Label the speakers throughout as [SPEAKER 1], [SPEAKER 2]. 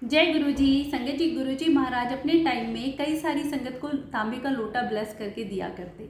[SPEAKER 1] जय गुरुजी। संगत जी, गुरुजी महाराज अपने टाइम में कई सारी संगत को तांबे का लोटा ब्लेस करके दिया करते,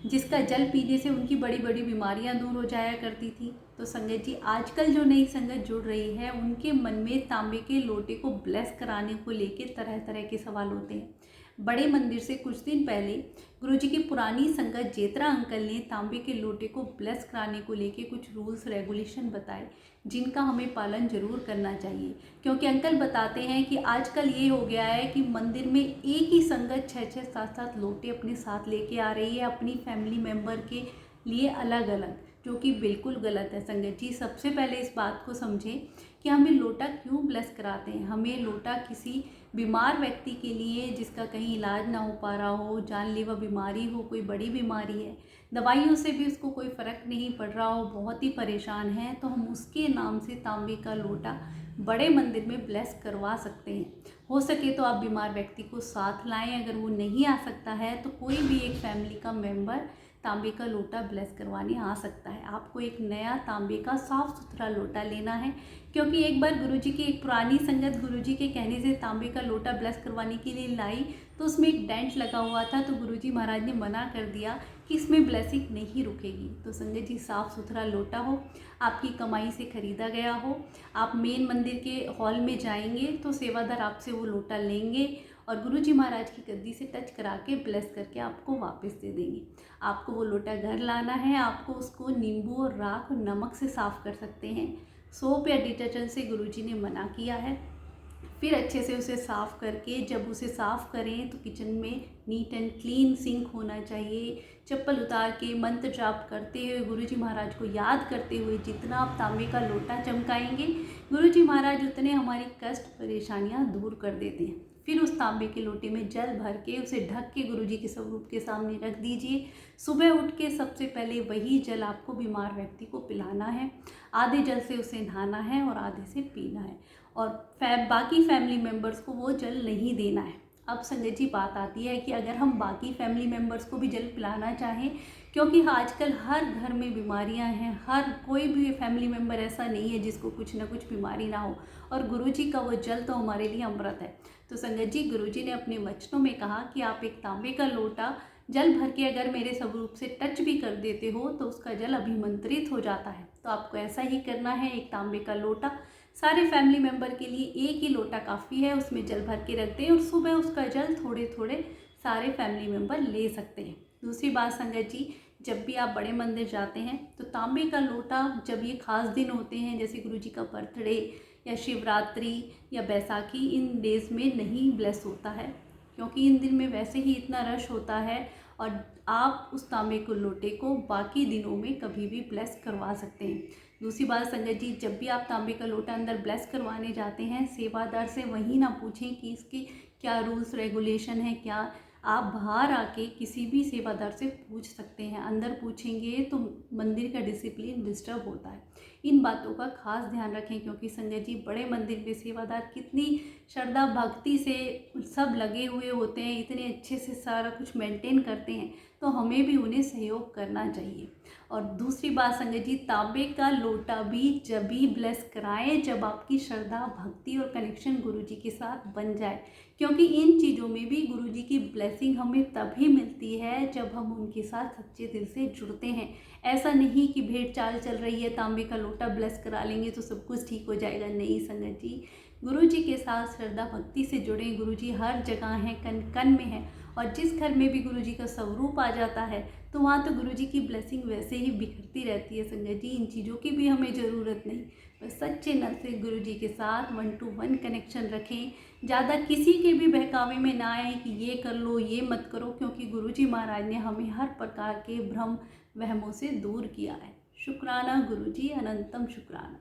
[SPEAKER 1] जिसका जल पीने से उनकी बड़ी बड़ी बीमारियां दूर हो जाया करती थी। तो संगत जी, आजकल जो नई संगत जुड़ रही है उनके मन में तांबे के लोटे को ब्लेस कराने को लेकर तरह तरह के सवाल होते हैं। बड़े मंदिर से कुछ दिन पहले गुरुजी की पुरानी संगत जेतरा अंकल ने तांबे के लोटे को ब्लेस कराने को लेके कुछ रूल्स रेगुलेशन बताए, जिनका हमें पालन जरूर करना चाहिए। क्योंकि अंकल बताते हैं कि आजकल ये हो गया है कि मंदिर में एक ही संगत 6-6 7-7 लोटे अपने साथ लेके आ रही है अपनी फैमिली मेम्बर के लिए अलग अलग, जो कि बिल्कुल गलत है। संगत जी, सबसे पहले इस बात को समझें कि हमें लोटा क्यों ब्लेस कराते हैं। हमें लोटा किसी बीमार व्यक्ति के लिए, जिसका कहीं इलाज ना हो पा रहा हो, जानलेवा बीमारी हो, कोई बड़ी बीमारी है, दवाइयों से भी उसको कोई फ़र्क नहीं पड़ रहा हो, बहुत ही परेशान है, तो हम उसके नाम से तांबे का लोटा बड़े मंदिर में ब्लेस करवा सकते हैं। हो सके तो आप बीमार व्यक्ति को साथ लाएं। अगर वो नहीं आ सकता है तो कोई भी एक फैमिली का मेंबर तांबे का लोटा ब्लेस करवाने आ सकता है। आपको एक नया तांबे का साफ सुथरा लोटा लेना है, क्योंकि एक बार गुरुजी की एक पुरानी संगत गुरुजी के कहने से तांबे का लोटा ब्लेस करवाने के लिए लाई, तो उसमें एक डेंट लगा हुआ था। तो गुरुजी महाराज ने मना कर दिया कि इसमें ब्लेसिंग नहीं रुकेगी। तो संगत जी, साफ़ सुथरा लोटा हो, आपकी कमाई से खरीदा गया हो, आप मेन मंदिर के हॉल में जाएंगे तो सेवादार आपसे वो लोटा लेंगे और गुरुजी महाराज की गद्दी से टच करा के ब्लेस करके आपको वापस दे देंगे। आपको वो लोटा घर लाना है। आपको उसको नींबू और राख और नमक से साफ़ कर सकते हैं। सोप या डिटर्जेंट से गुरुजी ने मना किया है। फिर अच्छे से उसे साफ़ करके, जब उसे साफ़ करें तो किचन में नीट एंड क्लीन सिंक होना चाहिए। चप्पल उतार के मंत्र जाप करते हुए, गुरुजी महाराज को याद करते हुए, जितना आप तांबे का लोटा चमकाएंगे, गुरुजी महाराज उतने हमारी कष्ट परेशानियां दूर कर देते हैं। फिर उस तांबे के लोटे में जल भर के उसे ढक के गुरुजी के स्वरूप के सामने रख दीजिए। सुबह उठ के सबसे पहले वही जल आपको बीमार व्यक्ति को पिलाना है। आधे जल से उसे नहाना है और आधे से पीना है, और बाकी फैमिली मेम्बर्स को वो जल नहीं देना है। अब संगत जी, बात आती है कि अगर हम बाकी फैमिली मेम्बर्स को भी जल पिलाना चाहें, क्योंकि आजकल हर घर में बीमारियां हैं, हर कोई भी फैमिली मेम्बर ऐसा नहीं है जिसको कुछ ना कुछ बीमारी ना हो, और गुरुजी का वो जल तो हमारे लिए अमृत है। तो संगत जी, गुरुजी ने अपने वचनों में कहा कि आप एक तांबे का लोटा जल भर के अगर मेरे स्वरूप से टच भी कर देते हो तो उसका जल अभिमंत्रित हो जाता है। तो आपको ऐसा ही करना है। एक तांबे का लोटा सारे फैमिली मेम्बर के लिए, एक ही लोटा काफ़ी है, उसमें जल भर के रख दें और सुबह उसका जल थोड़े थोड़े सारे फैमिली मेम्बर ले सकते हैं। दूसरी बात संगत जी, जब भी आप बड़े मंदिर जाते हैं तो तांबे का लोटा, जब ये खास दिन होते हैं जैसे गुरुजी का बर्थडे या शिवरात्रि या बैसाखी, इन डेज में नहीं ब्लेस होता है, क्योंकि इन दिन में वैसे ही इतना रश होता है, और आप उस तांबे को लोटे को बाकी दिनों में कभी भी ब्लेस करवा सकते हैं। दूसरी बात संगत जी, जब भी आप तांबे का लोटा अंदर ब्लेस करवाने जाते हैं, सेवादार से वही ना पूछें कि इसके क्या रूल्स रेगुलेशन है क्या। आप बाहर आके किसी भी सेवादार से पूछ सकते हैं। अंदर पूछेंगे तो मंदिर का डिसिप्लिन डिस्टर्ब होता है। इन बातों का खास ध्यान रखें, क्योंकि संगत जी, बड़े मंदिर में सेवादार कितनी श्रद्धा भक्ति से सब लगे हुए होते हैं, इतने अच्छे से सारा कुछ मेंटेन करते हैं, तो हमें भी उन्हें सहयोग करना चाहिए। और दूसरी बात संगत जी, तांबे का लोटा भी जब भी ब्लेस कराएं जब आपकी श्रद्धा भक्ति और कनेक्शन गुरुजी के साथ बन जाए, क्योंकि इन चीज़ों में भी गुरुजी की ब्लेसिंग हमें तभी मिलती है जब हम उनके साथ सच्चे दिल से जुड़ते हैं। ऐसा नहीं कि भेंट चाल चल रही है, तांबे का लोटा ब्लेस करा लेंगे तो सब कुछ ठीक हो जाएगा। नहीं संगत जी, गुरुजी के साथ श्रद्धा भक्ति से जुड़ें। गुरुजी हर जगह हैं, कन कन में है, और जिस घर में भी गुरुजी का स्वरूप आ जाता है तो वहाँ तो गुरुजी की ब्लेसिंग वैसे ही बिखरती रहती है। संगत जी, इन चीज़ों की भी हमें ज़रूरत नहीं। बस सच्चे मन से गुरुजी के साथ 1-to-1 कनेक्शन रखें। ज़्यादा किसी के भी बहकावे में ना आए कि ये कर लो ये मत करो, क्योंकि गुरुजी महाराज ने हमें हर प्रकार के भ्रम वहमों से दूर किया है। शुक्राना गुरुजी, अनंतम शुक्राना।